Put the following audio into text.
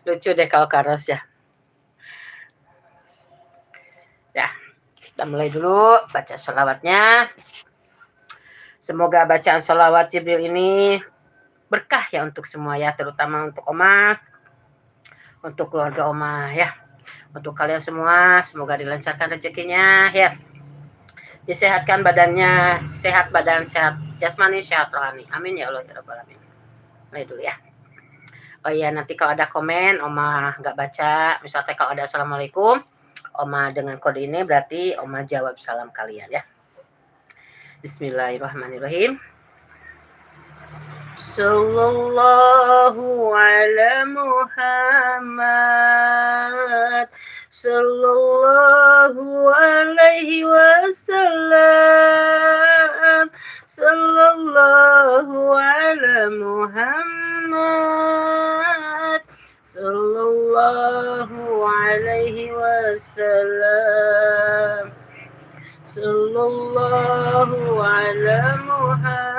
Lucu deh kalau Kak Ros ya. Ya, kita mulai dulu baca sholawatnya. Semoga bacaan sholawat Jibril ini berkah ya untuk semua ya, terutama untuk Oma, untuk keluarga Oma ya. Untuk kalian semua, semoga dilancarkan rezekinya ya. Disehatkan badannya, sehat badan, sehat jasmani, sehat rohani. Amin ya Allah ya Rabbal alamin. Mulai dulu ya. Oh iya, nanti kalau ada komen Oma nggak baca, misalnya kalau ada assalamualaikum, Oma dengan kode ini berarti Oma jawab salam kalian ya. Bismillahirrahmanirrahim. Sallallahu ala Muhammad, sallallahu alaihi wasallam, sallallahu ala Muhammad, sallallahu alaihi wasallam, sallallahu ala Muhammad.